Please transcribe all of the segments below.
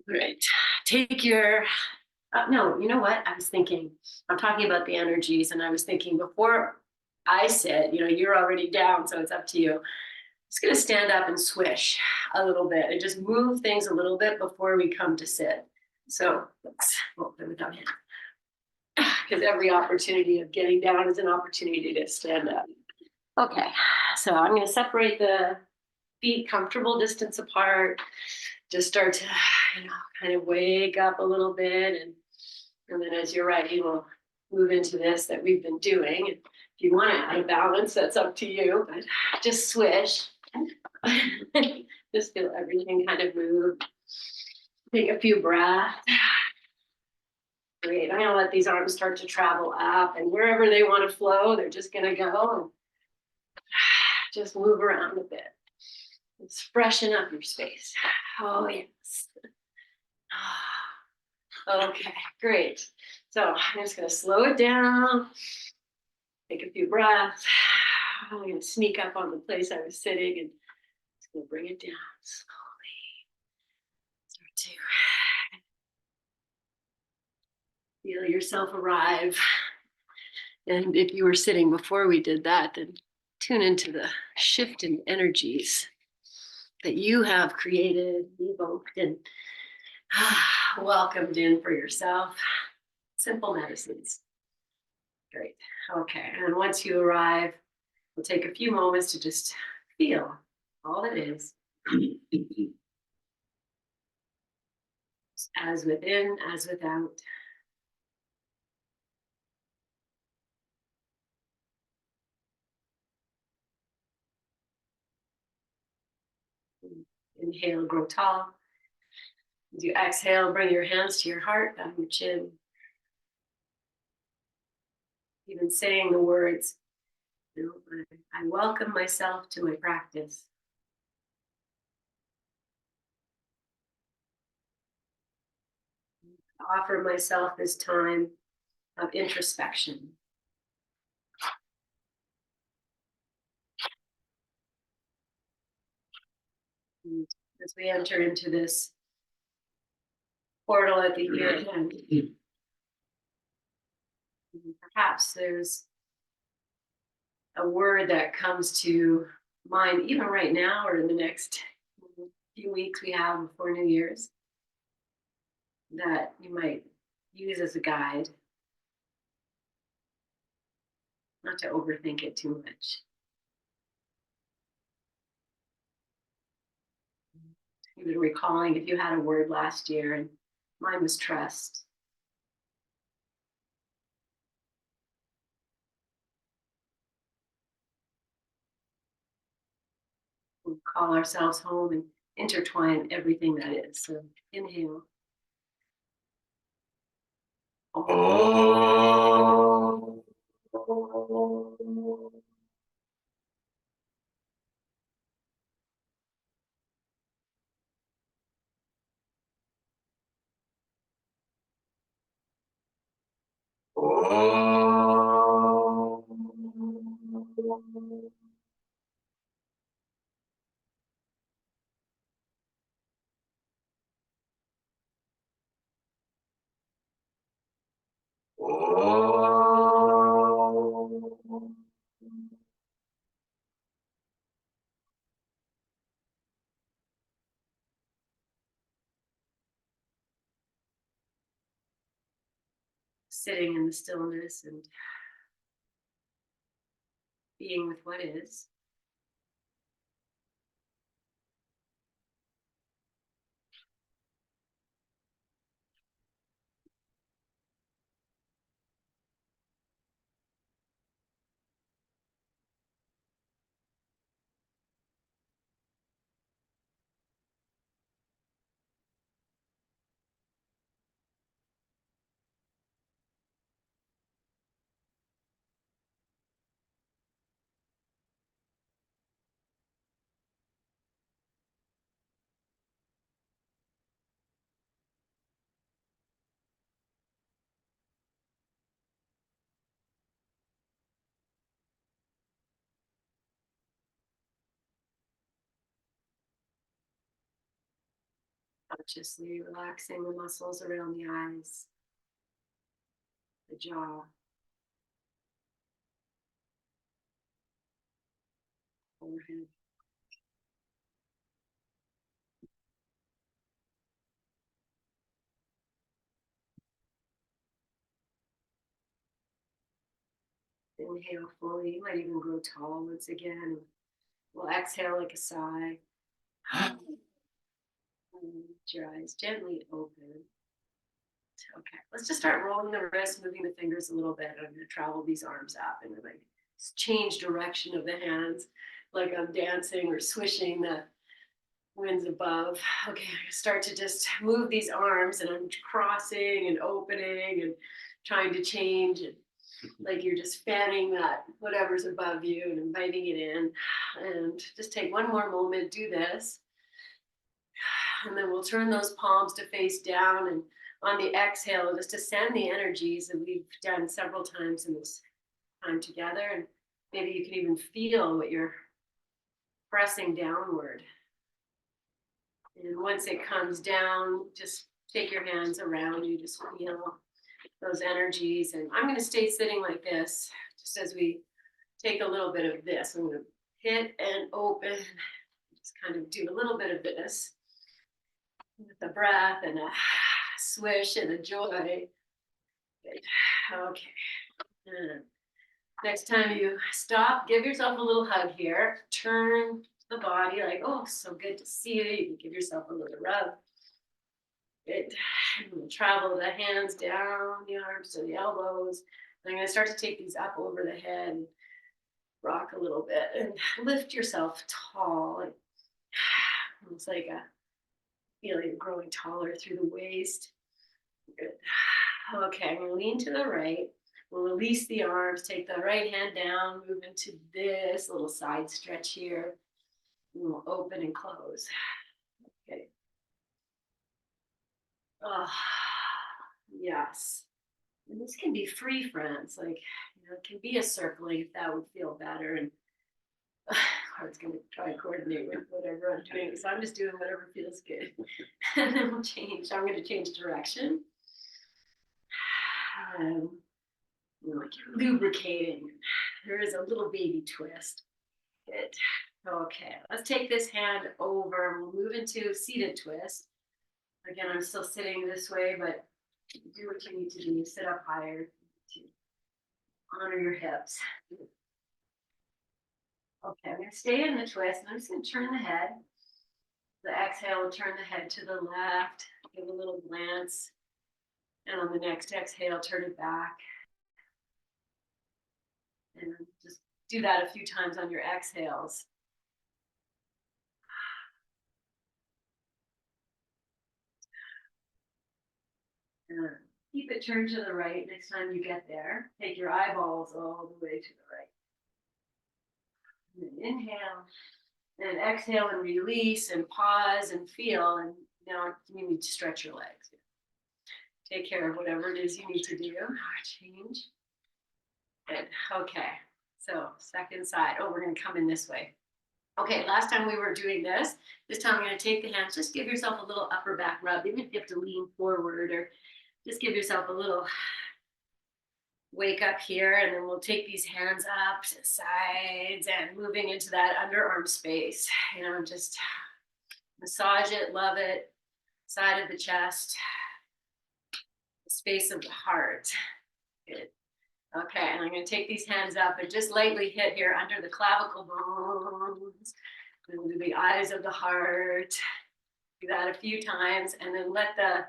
All right. Take your, no, you know what? I'm talking about the energies, and I was thinking before I said, you're already down, so it's up to you. Just going to stand up and swish a little bit and just move things a little bit before we come to sit. So let's, well, without hand, because every opportunity of getting down is an opportunity to stand up. Okay, so I'm going to separate the feet comfortable distance apart. Just start to, kind of wake up a little bit, and then as you're ready, we'll move into this that we've been doing. If you want to add a balance, that's up to you, but just swish. Just feel everything kind of move. Take a few breaths. Great. I'm going to let these arms start to travel up, and wherever they want to flow, they're just going to go and just move around a bit. Let's freshen up your space. Oh, yes. Okay, great. So I'm just going to slow it down. Take a few breaths. I'm going to sneak up on the place I was sitting and just going to bring it down slowly. Start to feel yourself arrive. And if you were sitting before we did that, then tune into the shift in energies that you have created, evoked, and welcomed in for yourself. Simple medicines. Great. Okay. And once you arrive, we'll take a few moments to just feel all it is. As within, as without. Inhale, grow tall. As you exhale, bring your hands to your heart, down your chin. Even saying the words, I welcome myself to my practice. I offer myself this time of introspection. And as we enter into this portal at the year end, perhaps there's a word that comes to mind, even right now or in the next few weeks we have before New Year's, that you might use as a guide, not to overthink it too much. Even recalling if you had a word last year, and mine was trust. We call ourselves home and intertwine everything that is. So inhale. Oh. Oh. Oh. Sitting in the stillness and being with what is. Consciously relaxing the muscles around the eyes, the jaw, forehead. Inhale fully. You might even grow tall once again. We'll exhale like a sigh. Your eyes gently open. Okay, let's just start rolling the wrists, moving the fingers a little bit. I'm going to travel these arms up and like change direction of the hands, like I'm dancing or swishing the winds above. Okay, I start to just move these arms and I'm crossing and opening and trying to change and like you're just fanning that whatever's above you and inviting it in. And just take one more moment, do this. And then we'll turn those palms to face down, and on the exhale, just to send the energies that we've done several times in this time together. And maybe you can even feel what you're pressing downward. And once it comes down, just take your hands around you, just feel those energies. And I'm going to stay sitting like this, just as we take a little bit of this. I'm going to hit and open, just kind of do a little bit of this with the breath and a swish and a joy. Good. Okay. And next time you stop, give yourself a little hug here. Turn the body like, oh, so good to see you. You can give yourself a little rub. Good. And travel the hands down the arms to the elbows. And I'm going to start to take these up over the head and rock a little bit and lift yourself tall. It's like a feeling growing taller through the waist. Good. Okay, I'm going to lean to the right. We'll release the arms, take the right hand down, move into this little side stretch here. And we'll open and close. Okay. Oh, yes. And this can be free, friends. Like, it can be a circling if that would feel better. And I was going to try and coordinate with whatever I'm doing. So I'm just doing whatever feels good. And then we'll change. I'm going to change direction. Like lubricating. There is a little baby twist. Good. Okay, let's take this hand over and we'll move into seated twist. Again, I'm still sitting this way, but do what you need to do. Sit up higher to honor your hips. Okay, I'm going to stay in the twist and I'm just going to turn the head. The exhale will turn the head to the left, give a little glance. And on the next exhale, turn it back. And just do that a few times on your exhales. And keep it turned to the right next time you get there. Take your eyeballs all the way to the right. And then inhale and exhale and release and pause and feel. And now you need to stretch your legs. Take care of whatever it is you need to do. Change. Good. Okay. So second side. Oh, we're going to come in this way. Okay, last time we were doing this. This time I'm going to take the hands. Just give yourself a little upper back rub. Even if you have to lean forward or just give yourself a little wake up here. And then we'll take these hands up to the sides and moving into that underarm space. Just massage it, love it. Side of the chest, the space of the heart. Good. Okay, and I'm going to take these hands up and just lightly hit here under the clavicle bones, into the eyes of the heart. Do that a few times, and then let the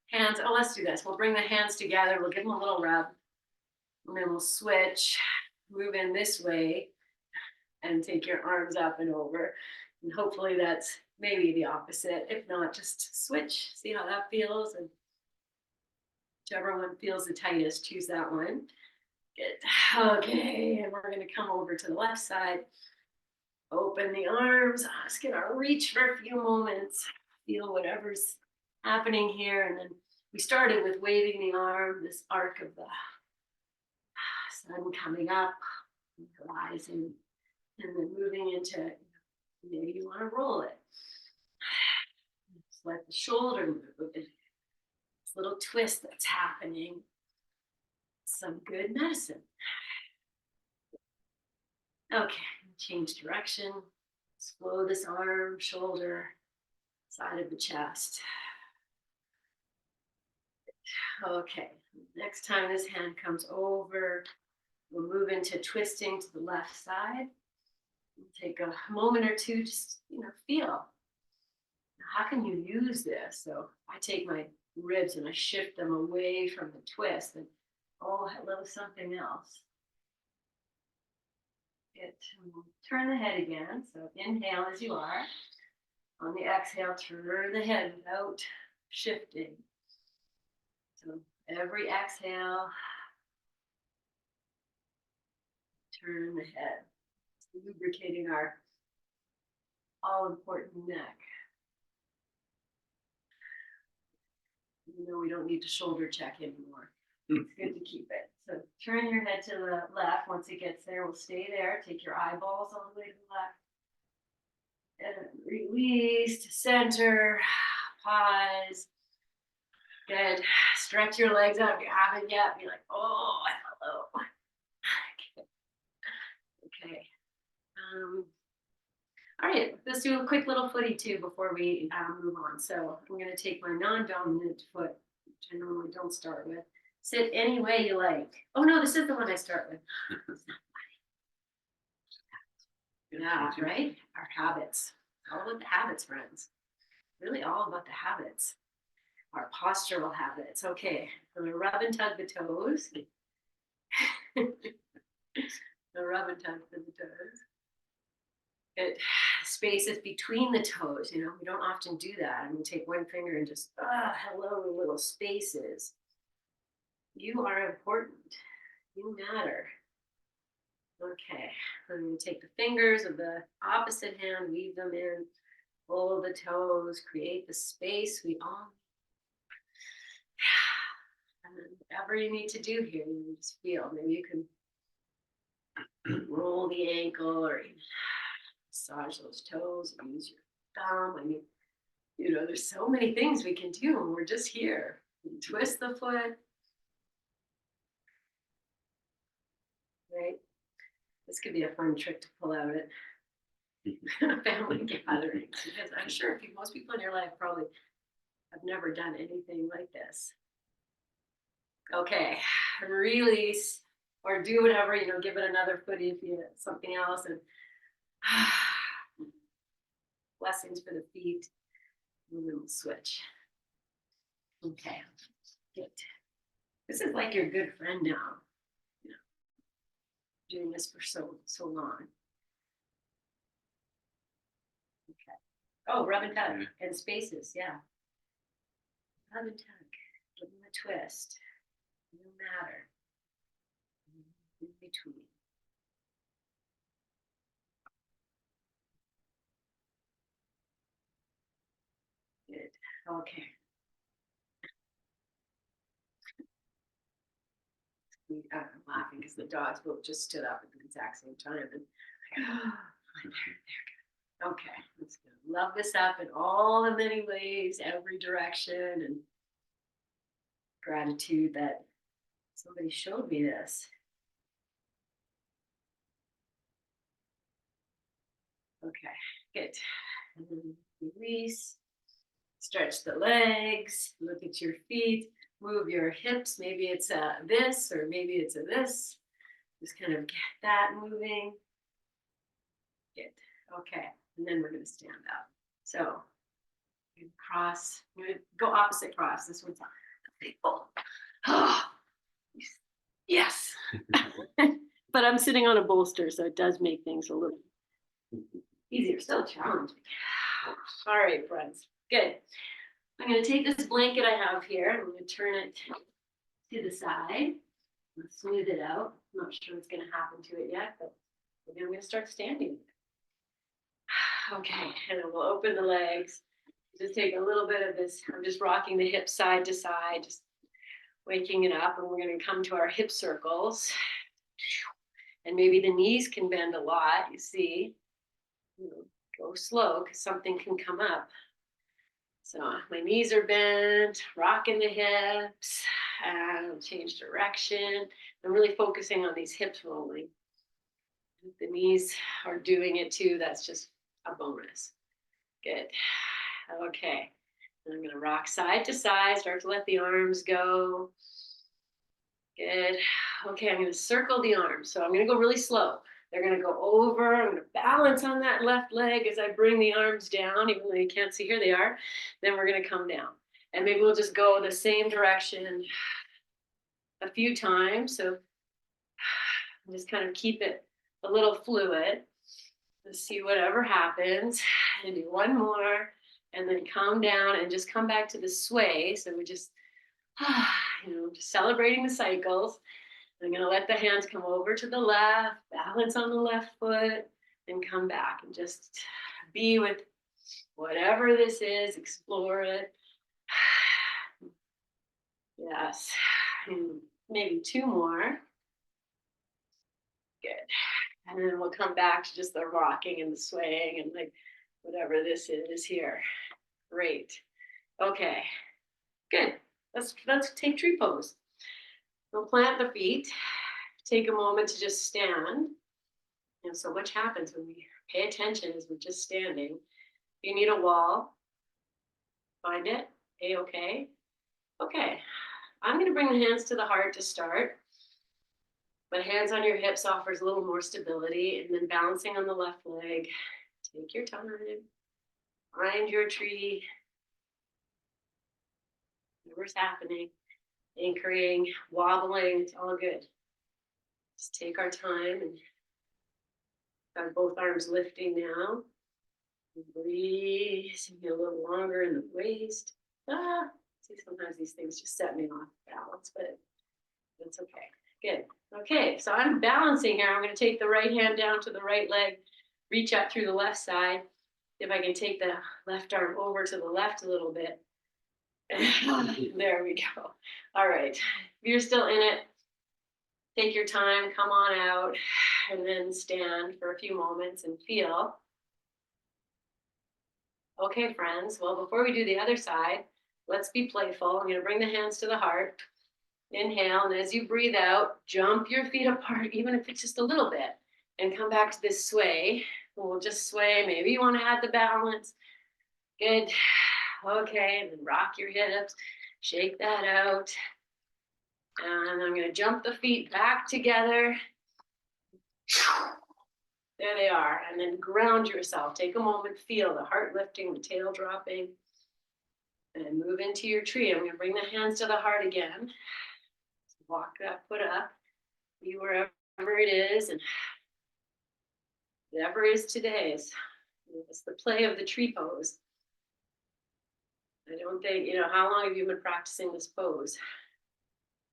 hands, let's do this. We'll bring the hands together. We'll give them a little rub, and then we'll switch, move in this way, and take your arms up and over. And hopefully that's maybe the opposite. If not, just switch, see how that feels, and whichever one feels the tightest, choose that one. Good. Okay, and we're going to come over to the left side. Open the arms. Just going to reach for a few moments. Feel whatever's happening here. And then we started with waving the arm, this arc of the sun coming up, rising, and then moving into, maybe you want to roll it. let the shoulder move. This little twist that's happening. Some good medicine. Okay, change direction. Slow this arm, shoulder, side of the chest. Okay, next time this hand comes over, we'll move into twisting to the left side. We'll take a moment or two, just feel. How can you use this? So I take my ribs and I shift them away from the twist, and hello, something else. Turn the head again. So inhale as you are. On the exhale, turn the head without shifting. So every exhale, turn the head. Lubricating our all-important neck. We don't need to shoulder check anymore. It's good to keep it. So turn your head to the left. Once it gets there, we'll stay there. Take your eyeballs all the way to the left. And release to center. Pause. Good. Stretch your legs out if you haven't yet. Be like, oh, hello. Okay. All right, let's do a quick little footy too before we move on. So I'm going to take my non-dominant foot, which I normally don't start with. Sit any way you like. Oh no, this is the one I start with. Yeah, right? Our habits. All about the habits, friends. Really all about the habits. Our postural habits. Okay, I'm going to rub and tug the toes. Rub and tug the toes. Good. Spaces between the toes. We don't often do that. I'm going to take one finger and just, hello, little spaces. You are important. You matter. Okay. I'm going to take the fingers of the opposite hand, weave them in, pull the toes, create the space we all need. And whatever you need to do here, you just feel. Maybe you can roll the ankle or massage those toes and use your thumb. There's so many things we can do when we're just here. You twist the foot. Right? This could be a fun trick to pull out at family gatherings, because I'm sure most people in your life probably have never done anything like this. Okay, release or do whatever, give it another footy if you something else, and blessings for the feet. And then we'll switch. Okay, good. This is like your good friend now. Doing this for so long. Okay. Oh, rub and tug and spaces, yeah. Rub and tug. Give them a twist. No matter. In between. Good. Okay. I'm laughing because the dogs both just stood up at the exact same time. And okay, let's go. Love this up in all the many ways, every direction, and gratitude that somebody showed me this. Okay, good. And then release. Stretch the legs. Look at your feet. Move your hips. Maybe it's a this, or maybe it's a this. Just kind of get that moving. Good. Okay. And then we're going to stand up. So cross. I'm going to go opposite cross. This one's people. Oh, yes. But I'm sitting on a bolster, so it does make things a little easier. Still challenging. All right, friends. Good. I'm going to take this blanket I have here. I'm going to turn it to the side. And smooth it out. I'm not sure what's going to happen to it yet, but maybe I'm going to start standing. Okay, and then we'll open the legs. Just take a little bit of this. I'm just rocking the hips side to side, just waking it up, and we're going to come to our hip circles. And maybe the knees can bend a lot, you see. Go slow, because something can come up. So my knees are bent, rocking the hips, and change direction. I'm really focusing on these hips rolling. If the knees are doing it too, that's just a bonus. Good. Okay. And I'm going to rock side to side, start to let the arms go. Good. Okay, I'm going to circle the arms. So I'm going to go really slow. They're going to go over. I'm going to balance on that left leg as I bring the arms down, even though you can't see, here they are. Then we're going to come down. And maybe we'll just go the same direction a few times. So just kind of keep it a little fluid. Let's see whatever happens. And do one more. And then come down and just come back to the sway. So we just, just celebrating the cycles. I'm going to let the hands come over to the left, balance on the left foot, and come back and just be with whatever this is, explore it. Yes. And maybe two more. Good. And then we'll come back to just the rocking and the swaying and like whatever this is here. Great. Okay. Good. Let's take tree pose. We'll plant the feet. Take a moment to just stand. And so much happens when we pay attention as we're just standing. If you need a wall, find it. A-okay. Okay. I'm going to bring the hands to the heart to start. But hands on your hips offers a little more stability. And then balancing on the left leg. Take your time. Find your tree. Whatever's happening. Anchoring, wobbling, it's all good. Just take our time and got both arms lifting now. Breathe, get a little longer in the waist. See, sometimes these things just set me off balance, but that's okay. Good. Okay, so I'm balancing here. I'm going to take the right hand down to the right leg, reach up through the left side. If I can take the left arm over to the left a little bit. There we go. All right. If you're still in it, take your time, come on out, and then stand for a few moments and feel. Okay, friends. Well, before we do the other side, let's be playful. I'm going to bring the hands to the heart. Inhale, and as you breathe out, jump your feet apart, even if it's just a little bit, and come back to this sway. We'll just sway. Maybe you want to add the balance. Good. Okay, and then rock your hips, shake that out. And I'm going to jump the feet back together. There they are. And then ground yourself. Take a moment, feel the heart lifting, the tail dropping. And move into your tree. I'm going to bring the hands to the heart again. Walk that foot up. Be wherever it is. And whatever is today it's the play of the tree pose. I don't think, how long have you been practicing this pose?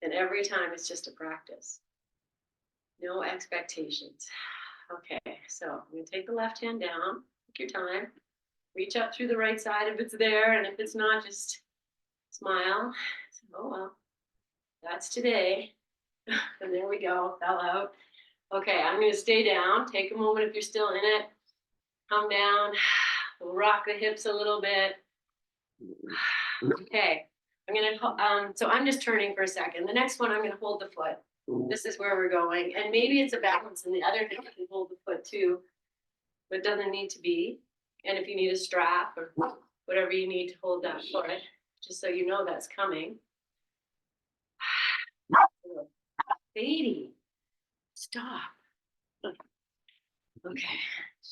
And every time it's just a practice. No expectations. Okay, so I'm going to take the left hand down. Take your time. Reach up through the right side if it's there. And if it's not, just smile. Oh, well, that's today. And there we go. Fell out. Okay, I'm going to stay down. Take a moment if you're still in it. Come down. We'll rock the hips a little bit. Okay, I'm gonna, so I'm just turning for a second. The next one, I'm gonna hold the foot. This is where we're going. And maybe it's a balance and the other hand can hold the foot too, but it doesn't need to be. And if you need a strap or whatever you need to hold that foot, just so you know that's coming. Beatty, stop. Okay,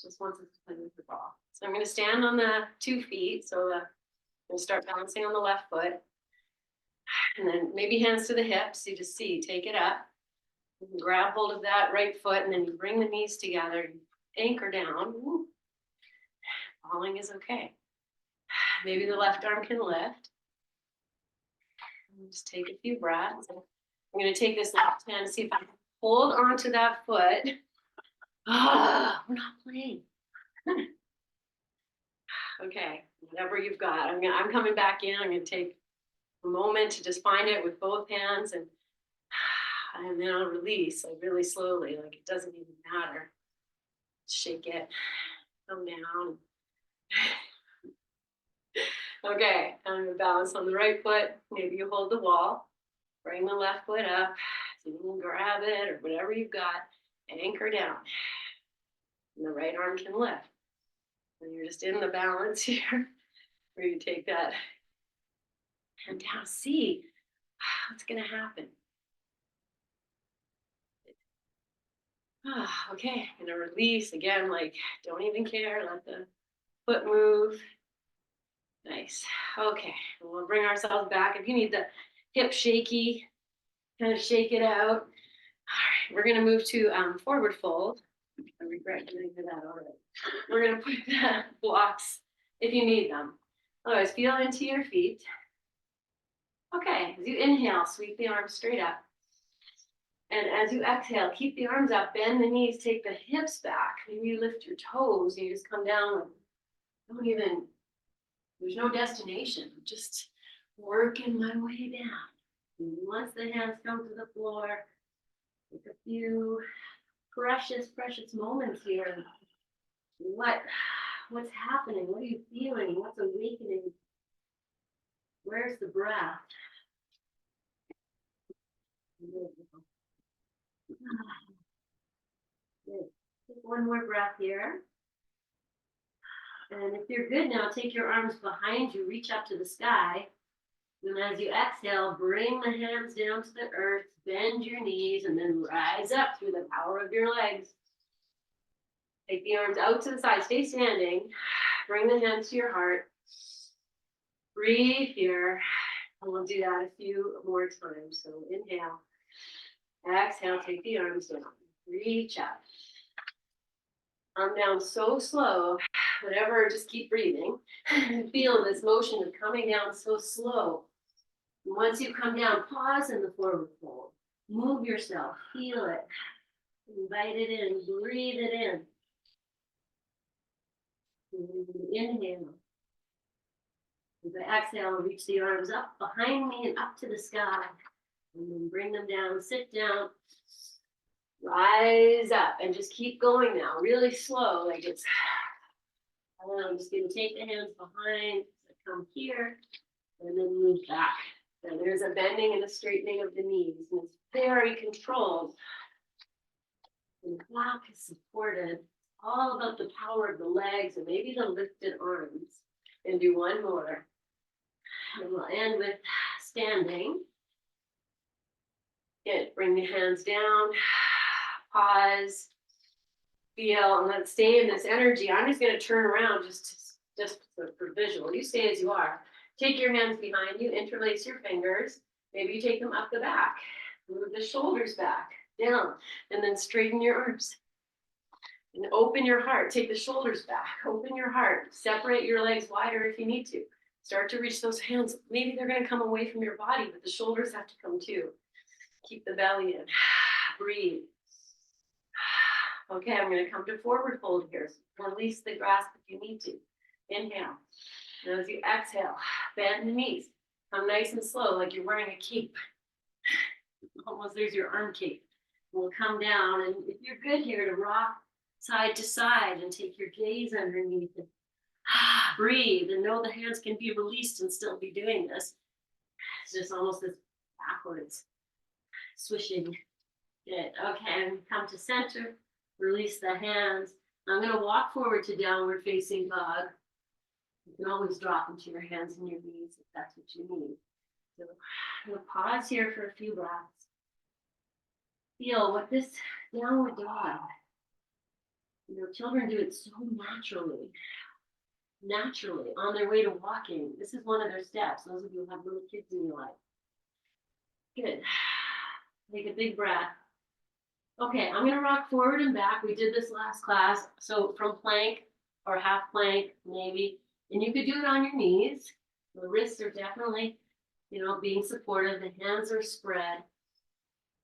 just wants to play with the ball. So I'm gonna stand on the 2 feet. So I'm gonna start balancing on the left foot. And then maybe hands to the hips. You just see, take it up. You can grab hold of that right foot and then you bring the knees together, anchor down. Woo. Falling is okay. Maybe the left arm can lift. Just take a few breaths. I'm going to take this left hand, see if I can hold onto that foot. We're not playing. Okay, whatever you've got. I'm coming back in. I'm going to take a moment to just find it with both hands and then I'll release like really slowly, like it doesn't even matter. Shake it, come down. Okay, I'm gonna balance on the right foot. Maybe you hold the wall. Bring the left foot up. So you can grab it or whatever you've got. Anchor down. And the right arm can lift. And you're just in the balance here where you take that hand down. See what's gonna happen. Okay, gonna release again, like don't even care, let the foot move. Nice. Okay, and we'll bring ourselves back. If you need the hip shaky, kind of shake it out. All right, we're gonna move to forward fold. I regret doing that already. We're gonna put the blocks if you need them. Otherwise, feel into your feet. Okay, as you inhale, sweep the arms straight up. And as you exhale, keep the arms up, bend the knees, take the hips back. Maybe you lift your toes, you just come down. Don't even, there's no destination. I'm just working my way down. And once the hands come to the floor, take a few precious, precious moments here. What's happening? What are you feeling? What's awakening? Where's the breath? Good. Take one more breath here. And if you're good now, take your arms behind you, reach up to the sky. And as you exhale, bring the hands down to the earth, bend your knees, and then rise up through the power of your legs. Take the arms out to the side, stay standing. Bring the hands to your heart. Breathe here. And we'll do that a few more times. So inhale. Exhale, take the arms down. Reach up. Arm down so slow. Whatever, just keep breathing. Feel this motion of coming down so slow. And once you come down, pause in the forward fold. Move yourself. Feel it. Invite it in. Breathe it in. Inhale. As I exhale, reach the arms up behind me and up to the sky. And then bring them down, sit down, rise up, and just keep going now, really slow, like it's, I'm just gonna take the hands behind, come here, and then move back. And there's a bending and a straightening of the knees, and it's very controlled. And the back is supported, all about the power of the legs and maybe the lifted arms. And do one more. And we'll end with standing. Good. Bring the hands down. Pause. Feel and let's stay in this energy. I'm just going to turn around just for visual. You stay as you are. Take your hands behind you. Interlace your fingers. Maybe you take them up the back. Move the shoulders back, down, and then straighten your arms. And open your heart. Take the shoulders back. Open your heart. Separate your legs wider if you need to. Start to reach those hands. Maybe they're going to come away from your body, but the shoulders have to come too. Keep the belly in. Breathe. Okay, I'm going to come to forward fold here. So release the grasp if you need to. Inhale. And as you exhale, bend the knees. Come nice and slow, like you're wearing a cape. Almost there's your arm cape. We'll come down, and if you're good here, to rock side to side and take your gaze underneath it. Breathe and know the hands can be released and still be doing this. It's just almost this backwards swishing. Good. Okay, and come to center. Release the hands. I'm going to walk forward to downward facing dog. You can always drop into your hands and your knees if that's what you need. So I'm going to pause here for a few breaths. Feel what this downward dog, children do it so naturally on their way to walking. This is one of their steps. Those of you who have little kids in your life. Good. Take a big breath. Okay, I'm going to rock forward and back. We did this last class. So from plank or half plank, maybe. And you could do it on your knees. The wrists are definitely, being supported. The hands are spread.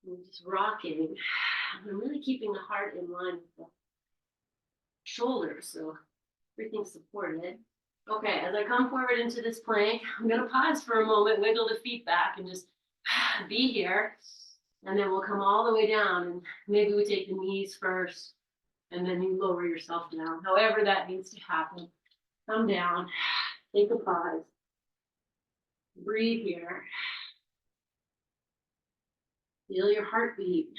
I'm just rocking. I'm really keeping the heart in line with the shoulders. So everything's supported. Okay, as I come forward into this plank, I'm going to pause for a moment, wiggle the feet back, and just be here. And then we'll come all the way down, and maybe we take the knees first, and then you lower yourself down. However that needs to happen. Come down, take a pause. Breathe here. Feel your heartbeat.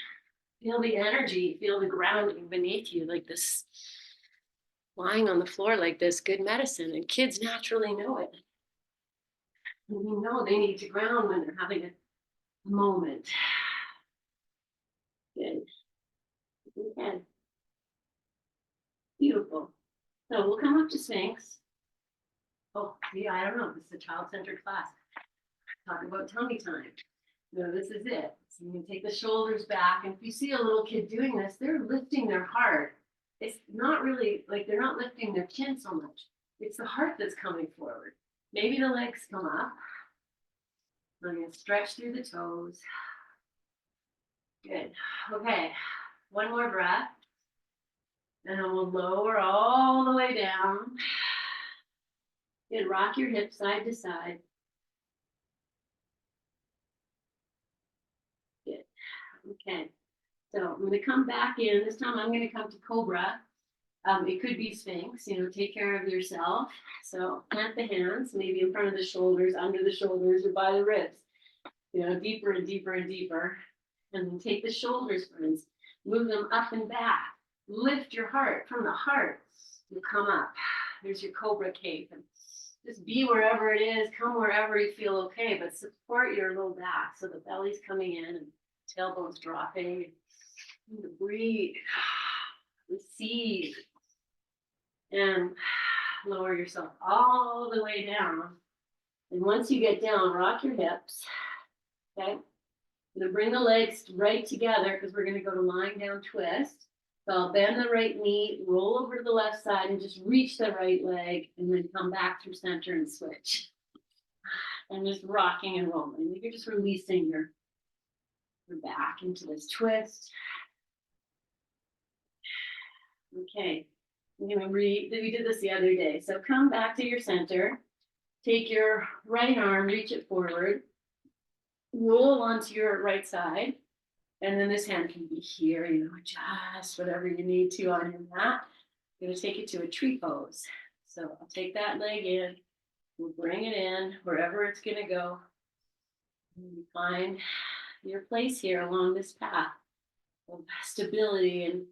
Feel the energy. Feel the grounding beneath you, like this, lying on the floor like this, good medicine. And kids naturally know it. And you know they need to ground when they're having a moment. Good. Okay. Beautiful. So we'll come up to Sphinx. Oh, yeah, I don't know. This is a child-centered class. Talk about tummy time. No, this is it. So you can take the shoulders back. And if you see a little kid doing this, they're lifting their heart. It's not really like they're not lifting their chin so much. It's the heart that's coming forward. Maybe the legs come up. I'm going to stretch through the toes. Good. Okay. One more breath. And then we'll lower all the way down. Good. Rock your hips side to side. Good. Okay. So I'm going to come back in. This time I'm going to come to Cobra. It could be Sphinx, take care of yourself. So plant the hands, maybe in front of the shoulders, under the shoulders, or by the ribs, deeper and deeper and deeper. And then take the shoulders, friends, move them up and back. Lift your heart. From the heart, you come up. There's your Cobra cave. And just be wherever it is, come wherever you feel okay, but support your low back so the belly's coming in and tailbone's dropping. And breathe, receive, and lower yourself all the way down. And once you get down, rock your hips. Okay. I'm going to bring the legs right together because we're going to go to lying down twist. So I'll bend the right knee, roll over to the left side, and just reach the right leg, and then come back through center and switch. And just rocking and rolling. You're just releasing your back into this twist. Okay. We did this the other day. So come back to your center. Take your right arm, reach it forward. Roll onto your right side. And then this hand can be here, just whatever you need to on your mat. I'm going to take it to a tree pose. So I'll take that leg in. We'll bring it in wherever it's going to go. And you find your place here along this path of stability and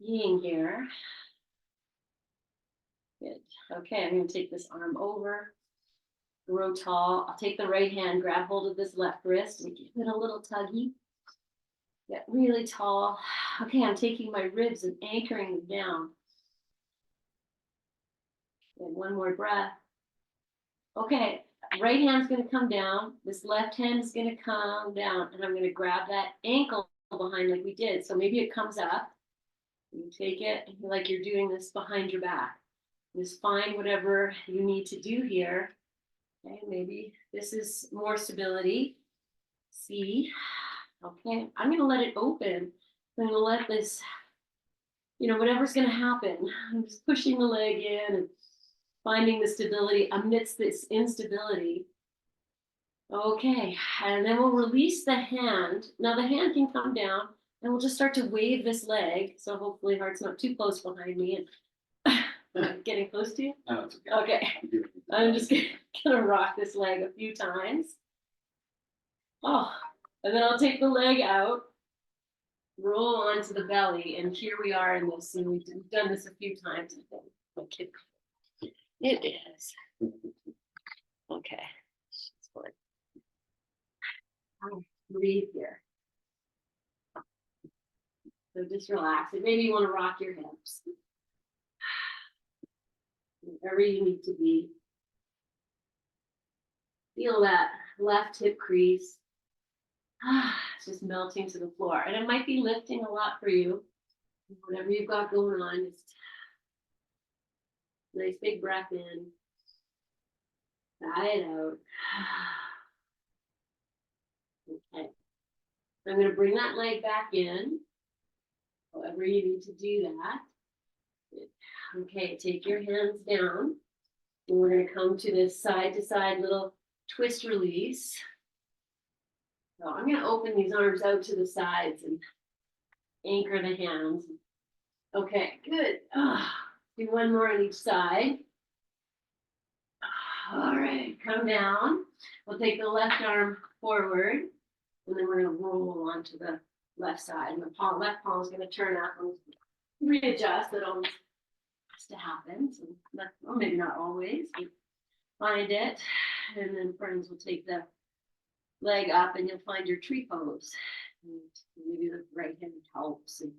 being here. Good. Okay, I'm going to take this arm over, grow tall. I'll take the right hand, grab hold of this left wrist, and give it a little tuggy. Get really tall. Okay, I'm taking my ribs and anchoring them down. And one more breath. Okay, right hand's going to come down. This left hand is going to come down, and I'm going to grab that ankle behind like we did. So maybe it comes up. You take it like you're doing this behind your back. Just find whatever you need to do here. Okay, maybe this is more stability. See, okay, I'm going to let it open. I'm going to let this, whatever's going to happen. I'm just pushing the leg in and finding the stability amidst this instability. Okay, and then we'll release the hand. Now the hand can come down, and we'll just start to wave this leg. So hopefully heart's not too close behind me. And getting close to you? No, it's okay. Okay. I'm just gonna rock this leg a few times. Oh, and then I'll take the leg out, roll onto the belly, and here we are in this. And we've done this a few times, I think. My kid. It is. Okay. I'll breathe here. So just relax. And maybe you want to rock your hips. Wherever you need to be. Feel that left hip crease. It's just melting to the floor. And it might be lifting a lot for you. Whatever you've got going on, just nice big breath in. Sigh it out. Okay. I'm going to bring that leg back in. However you need to do that. Okay, take your hands down. And we're going to come to this side to side little twist release. So I'm going to open these arms out to the sides and anchor the hands. Okay, good. Do one more on each side. All right, come down. We'll take the left arm forward, and then we're gonna roll onto the left side. And the left palm is gonna turn up and readjust. That always has to happen. So well, maybe not always, but find it. And then friends will take the leg up and you'll find your tree pose. And maybe the right hand helps. And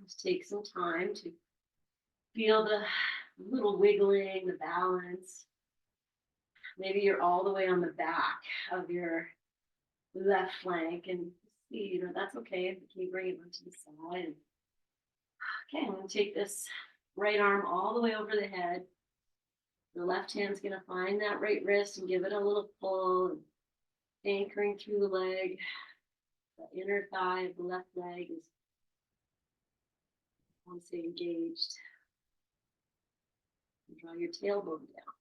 just take some time to feel the little wiggling, the balance. Maybe you're all the way on the back of your left flank and see, that's okay. Can you bring it onto the side? Okay, I'm gonna take this right arm all the way over the head. The left hand's gonna find that right wrist and give it a little pull, anchoring through the leg. The inner thigh of the left leg is, I want to say, engaged. And draw your tailbone down.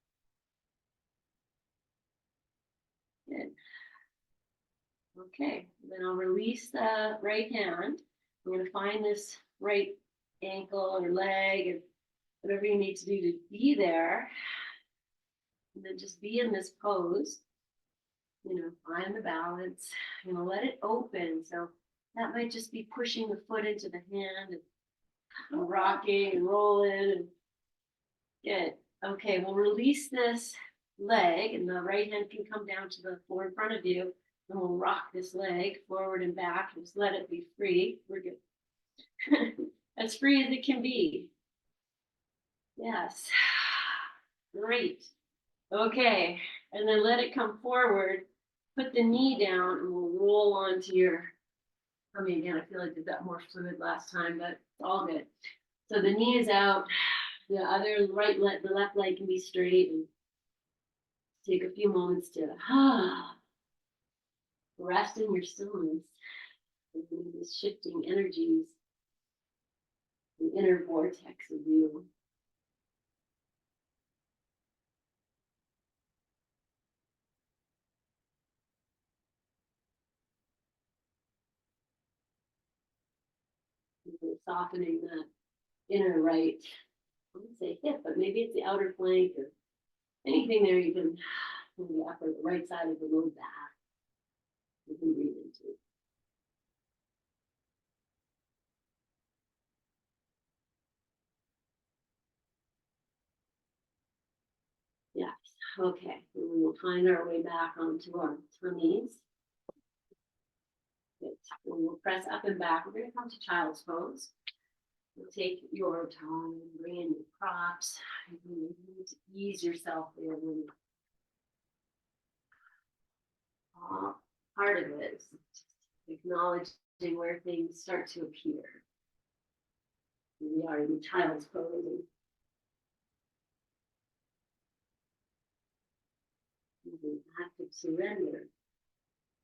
Good. Okay, then I'll release the right hand. I'm going to find this right ankle or leg and whatever you need to do to be there. And then just be in this pose. Find the balance. Let it open. So that might just be pushing the foot into the hand and rocking and rolling. And good. Okay, we'll release this leg and the right hand can come down to the floor in front of you. And we'll rock this leg forward and back. Just let it be free. We're good. As free as it can be. Yes. Great. Okay. And then let it come forward. Put the knee down and we'll roll onto your, again, I feel like I got more fluid last time, but it's all good. So the knee is out. The left leg can be straight. And take a few moments to rest in your stillness. These shifting energies, the inner vortex of you. Softening that inner right, I wouldn't say hip, but maybe it's the outer flank or anything there you can, the upper, the right side of the low back, you can breathe into. Yes, okay, and we will find our way back onto our tummies. Good. And we'll press up and back. We're going to come to child's pose. You'll take your time, bring in your props. You need to ease yourself there. Part of it is acknowledging where things start to appear. We are in child's pose. And active surrender.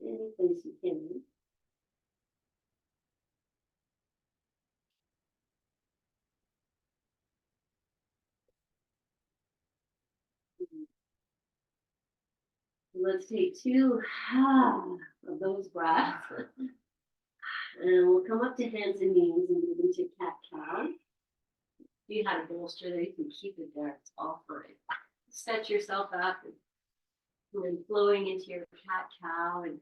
Any place you can. Let's take 2 of those breaths. And we'll come up to hands and knees and move into cat-cow. If you had a bolster there, you can keep it there. It's all fine. Set yourself up and then flowing into your cat-cow and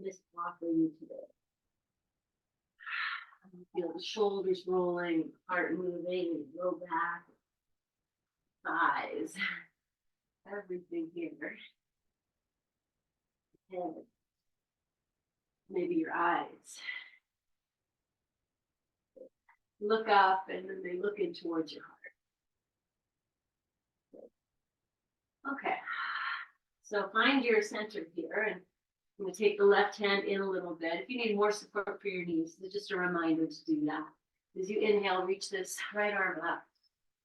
this block for you today. Feel the shoulders rolling, heart moving, low back, thighs, everything here. Head, maybe your eyes. Look up and then they look in towards your heart. Okay, so find your center here and I'm going to take the left hand in a little bit. If you need more support for your knees, it's just a reminder to do that. As you inhale, reach this right arm up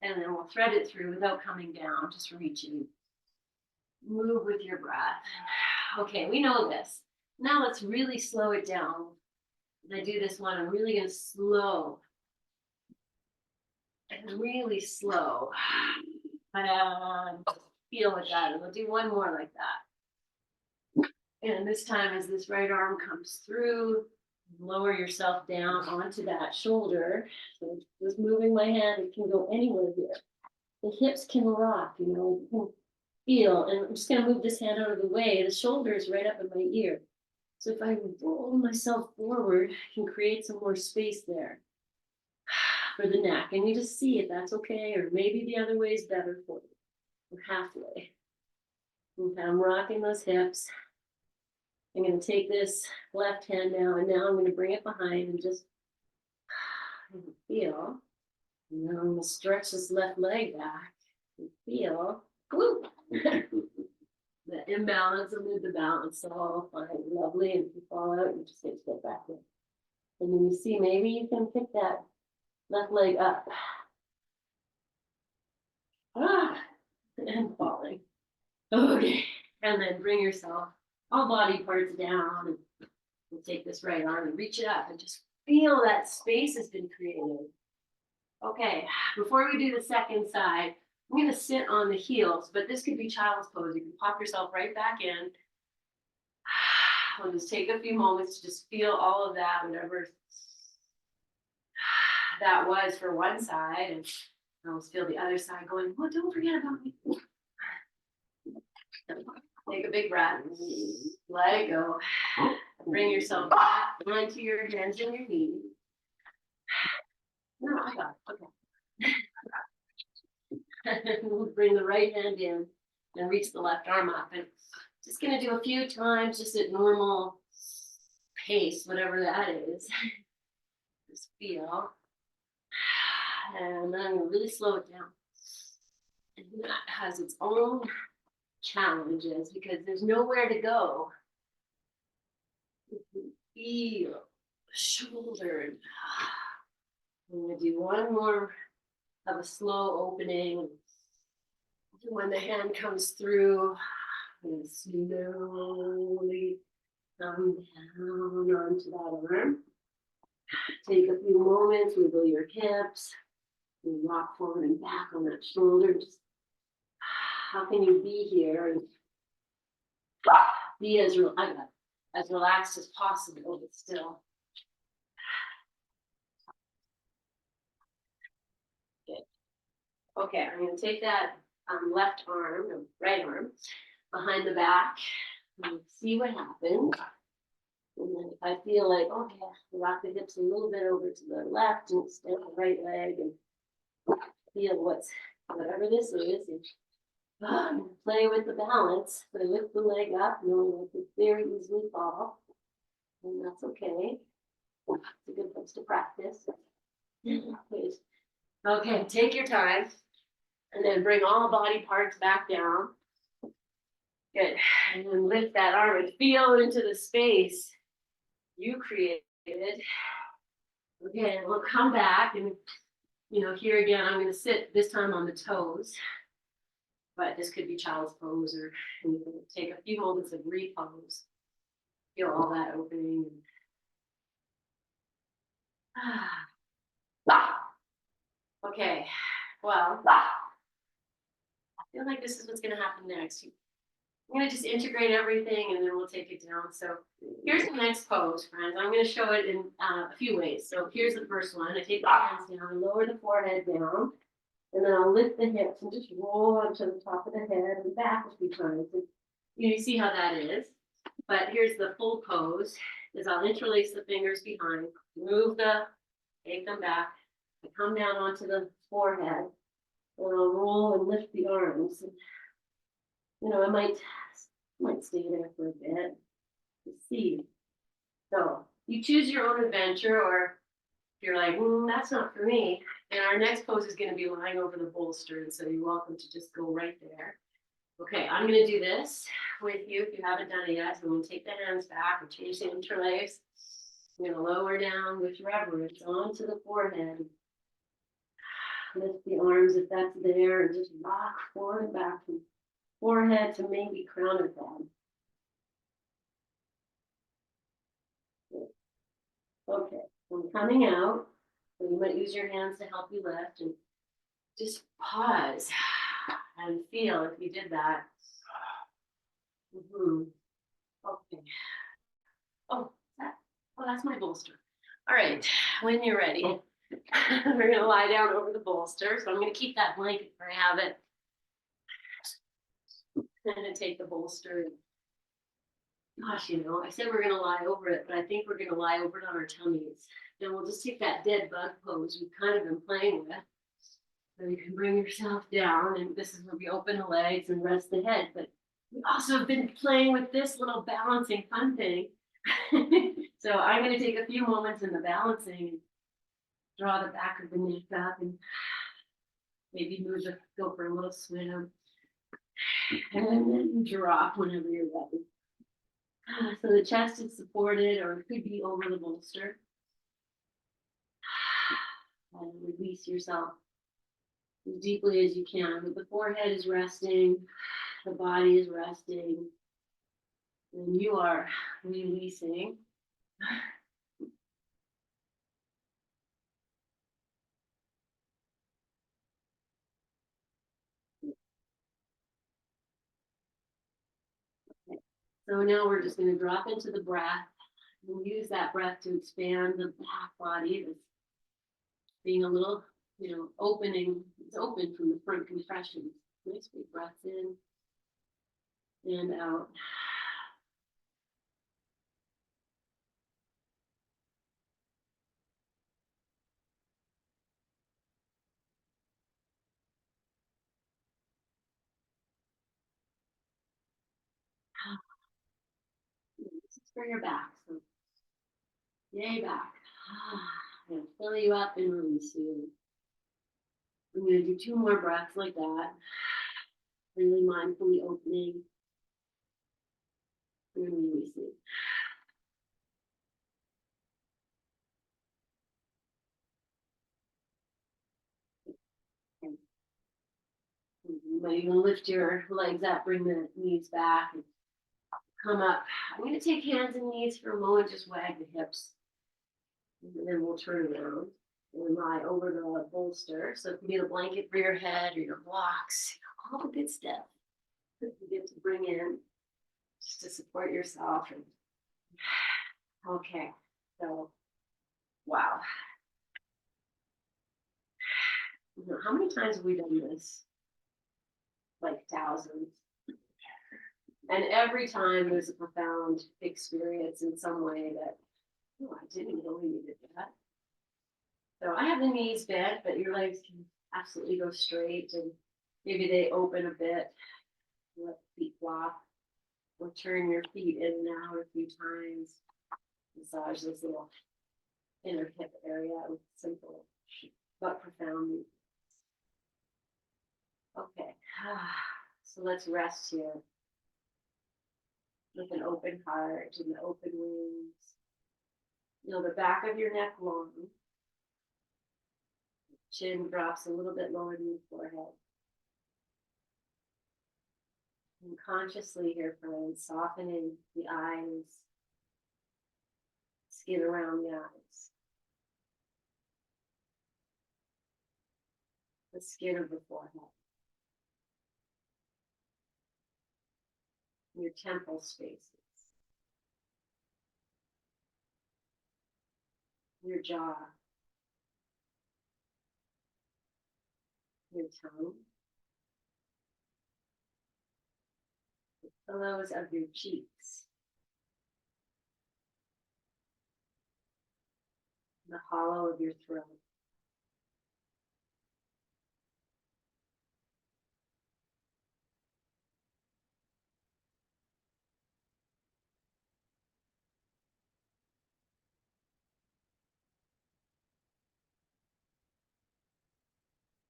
and then we'll thread it through without coming down, just reaching. Move with your breath. Okay, we know this. Now let's really slow it down. When I do this one, I'm really going to slow and really slow. And feel with that. And we'll do one more like that. And this time, as this right arm comes through, lower yourself down onto that shoulder. So just moving my hand, it can go anywhere here. The hips can rock, you know, you can feel, and I'm just gonna move this hand out of the way. The shoulder is right up in my ear. So if I roll myself forward, I can create some more space there for the neck. And you just see if that's okay, or maybe the other way is better for you. Or halfway. Okay, I'm rocking those hips. I'm going to take this left hand now, and now I'm going to bring it behind and just feel. And now I'm going to stretch this left leg back and feel. Woo! The imbalance amid the balance, all fine, lovely. And if you fall out, you just get to get back in. And then you see, maybe you can pick that left leg up. And falling. Okay, and then bring yourself all body parts down, and we'll take this right arm and reach it up and just feel that space has been created. Okay, before we do the second side, I'm going to sit on the heels, but this could be child's pose. You can pop yourself right back in. We'll just take a few moments to just feel all of that, whatever that was for one side, and I'll feel the other side going, oh, don't forget about me. Take a big breath, let it go. Bring yourself back onto your hands and your knees. No, I got it. Okay. We'll bring the right hand in and reach the left arm up. And just going to do a few times, just at normal pace, whatever that is. Just feel. And then I'm going to really slow it down. And that has its own challenges because there's nowhere to go. Feel shoulder. I'm going to do one more of a slow opening. When the hand comes through, and slowly come down onto that arm. Take a few moments, wiggle your hips, and rock forward and back on that shoulder. Just how can you be here and be as relaxed as possible, but still. Good. Okay, I'm going to take that left arm, or right arm, behind the back and see what happens. And then if I feel like, okay, rock the hips a little bit over to the left and extend the right leg and feel whatever this is. And play with the balance. So I lift the leg up, knowing I could very easily fall. And that's okay. It's a good place to practice. Okay, take your time. And then bring all body parts back down. Good. And then lift that arm and feel into the space you created. Okay, and we'll come back and, here again, I'm going to sit this time on the toes. But this could be child's pose, or you can take a few moments of repose. Feel all that opening. Okay, well, I feel like this is what's going to happen next. I'm going to just integrate everything and then we'll take it down. So here's the next pose, friends. I'm going to show it in a few ways. So here's the first one. I take the hands down, lower the forehead down, and then I'll lift the hips and just roll onto the top of the head and back a few times. And, you see how that is. But here's the full pose, is I'll interlace the fingers behind, take them back, I come down onto the forehead, and I'll roll and lift the arms. And, I might stay there for a bit to see. So you choose your own adventure, or if you're like, that's not for me. And our next pose is going to be lying over the bolster, and so you're welcome to just go right there. Okay, I'm going to do this with you if you haven't done it yet. So I'm going to take the hands back and change the interlace. I'm going to lower down with reverence onto the forehead. Lift the arms if that's there, and just rock forward and back from forehead to maybe crown of head. Okay, I'm coming out. So you might use your hands to help you lift, and just pause and feel if you did that. Okay. Oh, that's my bolster. All right, when you're ready, We're gonna lie down over the bolster. So I'm gonna keep that blanket where I have it. I'm gonna take the bolster and gosh, I said we're gonna lie over it, but I think we're gonna lie over it on our tummies. Then we'll just take that dead bug pose we've kind of been playing with. So you can bring yourself down, and this is where we open the legs and rest the head. But we also have been playing with this little balancing fun thing. So I'm going to take a few moments in the balancing and draw the back of the neck up and maybe go for a little swim. And then drop whenever you're ready. So the chest is supported or it could be over the bolster. And release yourself as deeply as you can. But the forehead is resting, the body is resting, and you are releasing. So now we're just going to drop into the breath and use that breath to expand the back body. That's being a little, opening. It's open from the front compression. Nice big breaths in and out. This is for your back. So yay back. I'm going to fill you up and release you. I'm going to do 2 more breaths like that. Really mindfully opening and releasing. You might even lift your legs up, bring the knees back, and come up. I'm going to take hands and knees for a moment, just wag the hips. And then we'll turn around and lie over the bolster. So it can be the blanket for your head or your blocks, all the good stuff that you get to bring in just to support yourself. And okay, so wow. How many times have we done this? Like thousands. And every time there's a profound experience in some way that, oh, I didn't know we needed that. So I have the knees bent, but your legs can absolutely go straight and maybe they open a bit. Let the feet flop. Or turn your feet in and out a few times. Massage this little inner hip area with simple but profound movements. Okay, so let's rest here with an open heart and the open wings. The back of your neck long. Chin drops a little bit lower than the forehead. And consciously here, friends, softening the eyes, skin around the eyes, the skin of the forehead, your temple spaces, your jaw, your tongue, the pillows of your cheeks, the hollow of your throat.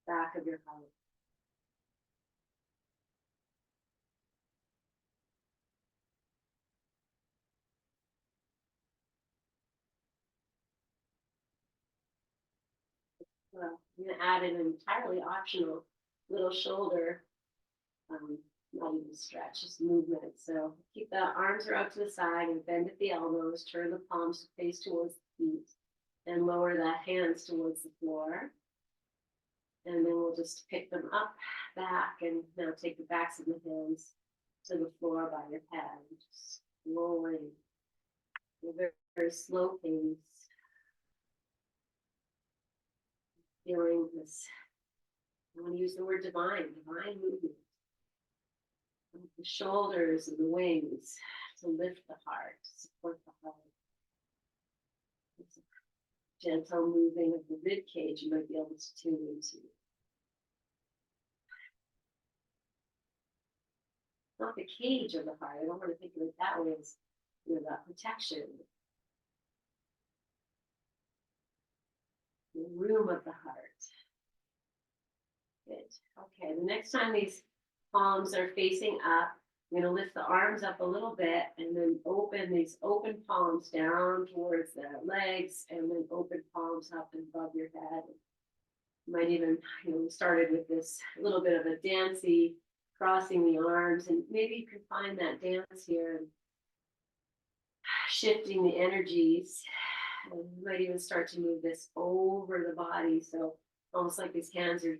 Back of your heart. Well, I'm going to add an entirely optional little shoulder, not even stretch, just movement. So keep the arms are out to the side and bend at the elbows, turn the palms to face towards the feet, and lower the hands towards the floor. And then we'll just pick them up, back, and now take the backs of the hands to the floor by your head, just lowering a very, very slow pace. feeling this, I want to use the word divine movement of the shoulders and the wings to lift the heart, to support the heart. It's a gentle moving of the rib cage you might be able to tune into. Not the cage of the heart. I don't want to think of it that way as, that protection. The room of the heart. Good. Okay, the next time these palms are facing up, I'm going to lift the arms up a little bit and then open these open palms down towards the legs and then open palms up and above your head. You might even, we started with this little bit of a dancey crossing the arms, and maybe you can find that dance here and shifting the energies. And you might even start to move this over the body, so almost like these hands are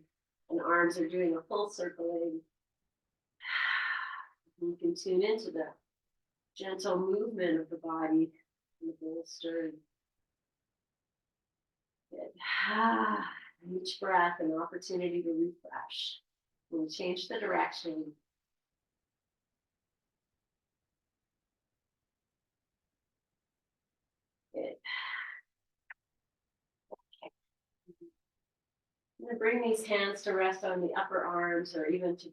and arms are doing a full circling. You can tune into the gentle movement of the body in the bolster. Each breath an opportunity to refresh. We'll change the direction. Good. Okay. I'm going to bring these hands to rest on the upper arms or even to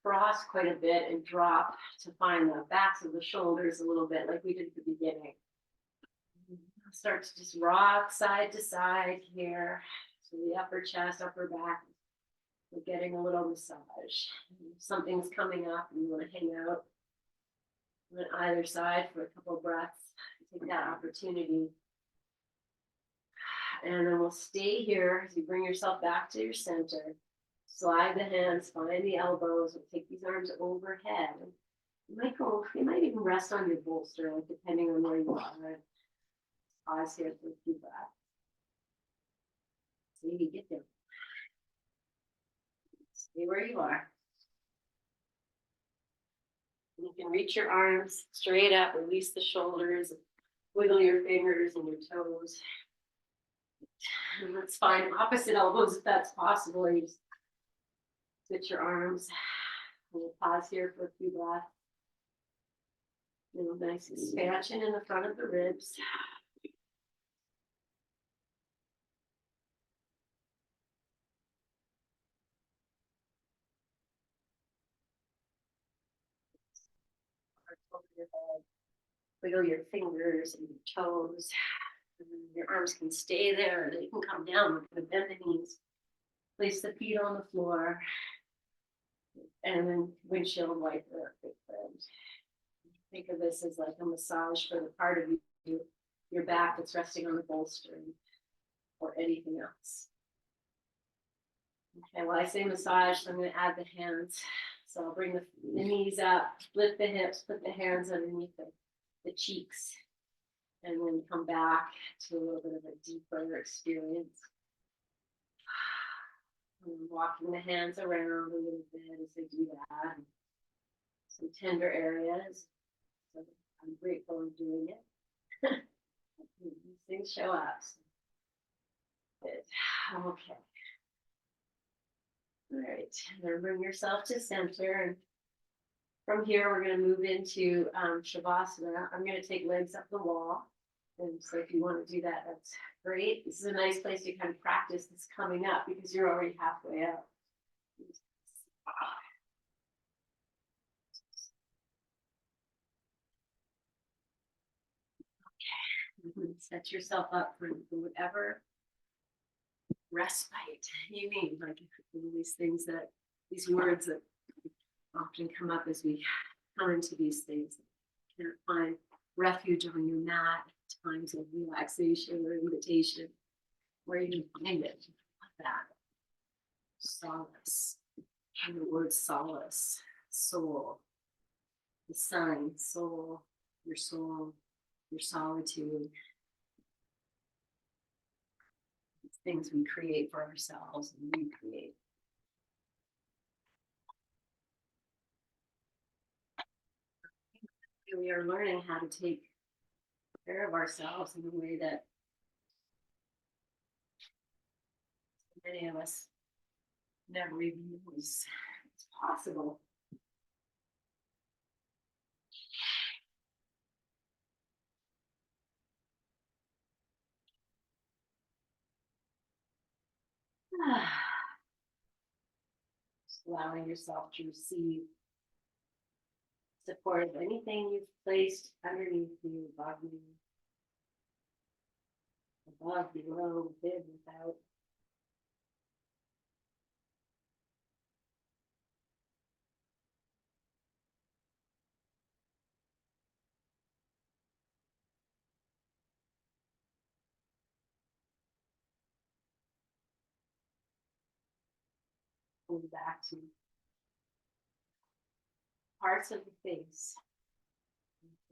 cross quite a bit and drop to find the backs of the shoulders a little bit like we did at the beginning. Start to just rock side to side here. So the upper chest, upper back. We're getting a little massage. If something's coming up and you want to hang out on either side for a couple of breaths, take that opportunity. And then we'll stay here as you bring yourself back to your center. Slide the hands, find the elbows, and take these arms overhead. You might even rest on your bolster, like depending on where you are. Pause here for a few breaths. So you get there. Stay where you are. You can reach your arms straight up, release the shoulders, wiggle your fingers and your toes. And let's find opposite elbows if that's possible. You just switch your arms. We'll pause here for a few breaths. Nice expansion in the front of the ribs. Over your head. Wiggle your fingers and your toes. And your arms can stay there, and then you can come down. We're going to bend the knees. Place the feet on the floor. And then windshield wiper. Think of this as like a massage for the part of you, your back that's resting on the bolster or anything else. Okay, well, I say massage, so I'm going to add the hands. So I'll bring the knees up, lift the hips, put the hands underneath the cheeks, and then come back to a little bit of a deeper experience. And walking the hands around a little bit as I do that. Some tender areas. So I'm grateful I'm doing it. These things show up. So good. Okay. All right. Then bring yourself to center. And from here, we're going to move into Shavasana. I'm going to take legs up the wall. And so if you want to do that, that's great. This is a nice place to kind of practice this coming up because you're already halfway up. Okay. Set yourself up for whatever respite you need. Like these things these words that often come up as we come into these things. You can't find refuge on your mat, times of relaxation or invitation, where you can find it. Like that. Solace. And the word solace, soul, the sun, soul, your solitude. It's things we create for ourselves and recreate. We are learning how to take care of ourselves in a way that Many of us never even knew it was it's possible. Just allowing yourself to receive support of anything you've placed underneath you, above, below, within, without. Going back to parts of the face,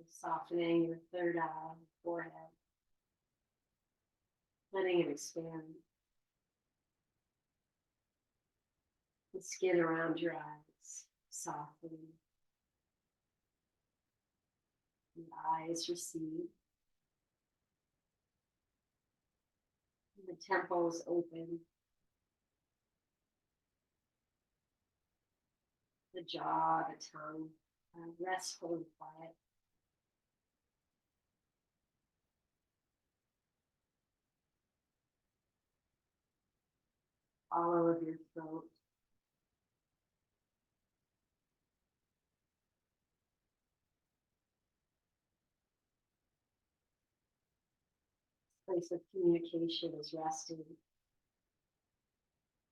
softening your third eye, forehead, letting it expand. The skin around your eyes, softening. The eyes recede. The temples open. The jaw, the tongue, restful and quiet. Hollow of your throat. Place of communication is resting.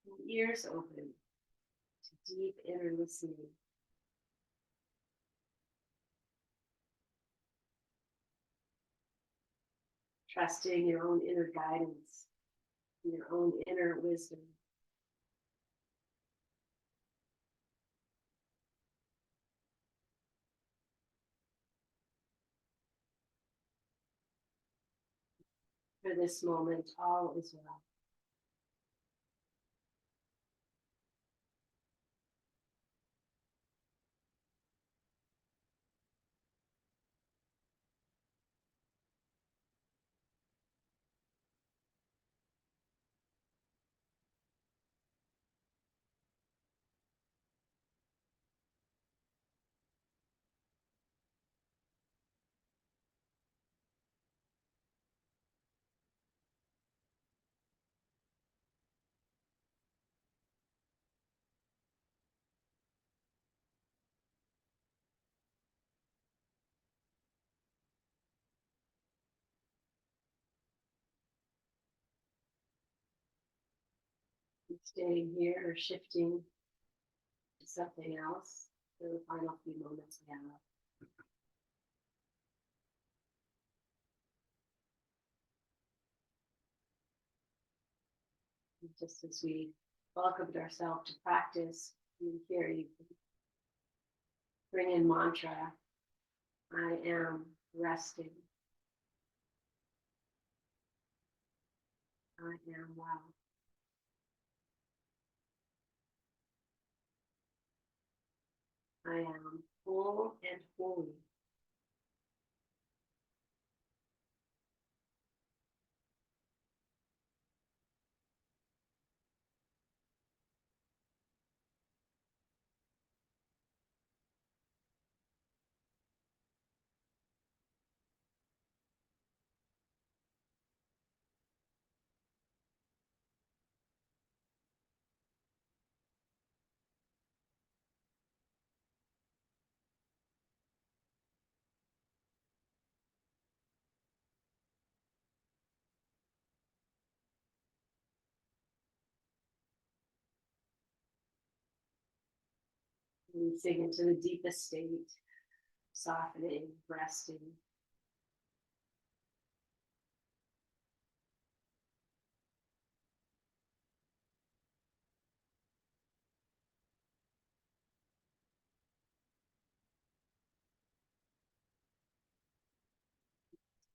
And ears open to deep inner listening. Trusting your own inner guidance, your own inner wisdom. For this moment, all is well. Staying here or shifting to something else for the final few moments we have. And just as we welcomed ourselves to practice, here you can bring in mantra. I am resting. I am well. I am full and holy. Releasing into the deepest state, softening, resting.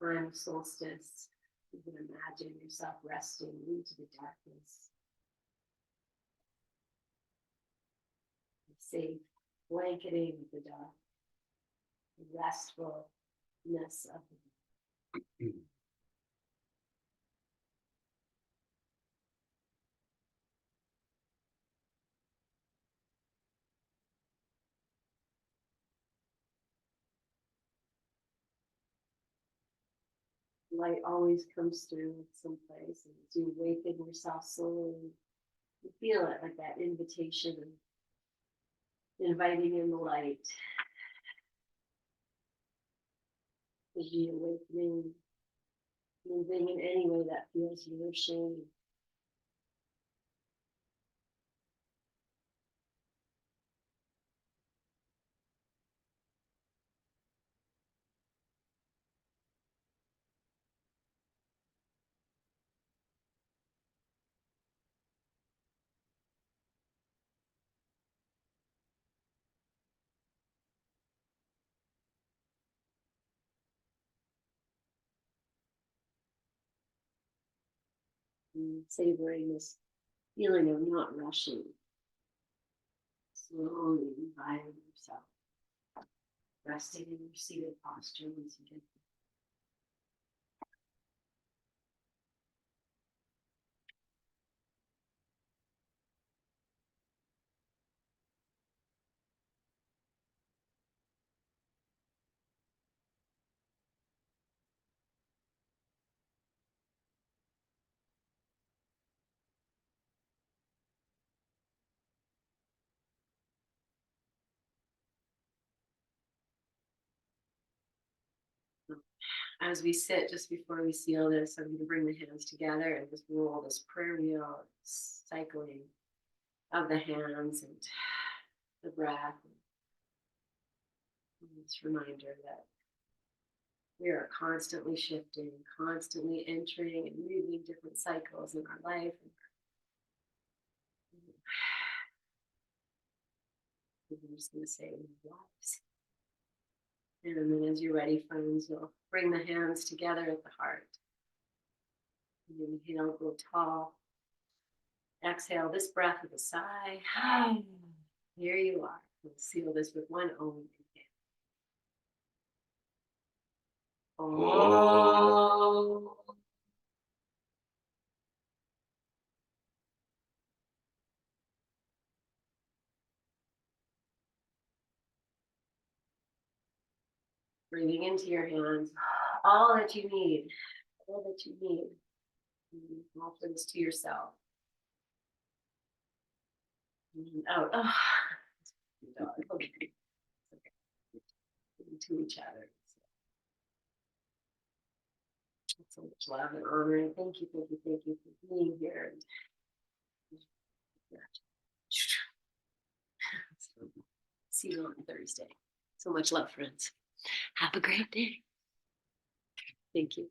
Time of solstice, you can imagine yourself resting into the darkness. Safe blanketing of the dark, the restfulness of the dark. light always comes through someplace, and as you awaken yourself slowly, you feel it like that invitation and inviting in the light, the awakening, moving in any way that feels nourishing. And savoring this feeling of not rushing, slowly reviving yourself, resting in your seated posture once again. As we sit, just before we seal this, I'm going to bring the hands together and just roll this prayer wheel, cycling of the hands and the breath. And this reminder that we are constantly shifting, constantly entering and moving different cycles in our life. And I'm just going to say lives. And then as you're ready, friends, you'll bring the hands together at the heart. And inhale, go tall. Exhale this breath with a sigh. Here you are. We'll seal this with one Om. Oh. Breathing into your hands all that you need, all that you need. Offer this to yourself. And out. Oh. Okay. To each other. So much love and honor. Thank you, thank you, thank you for being here. See you on Thursday. So much love, friends. Have a great day. Thank you.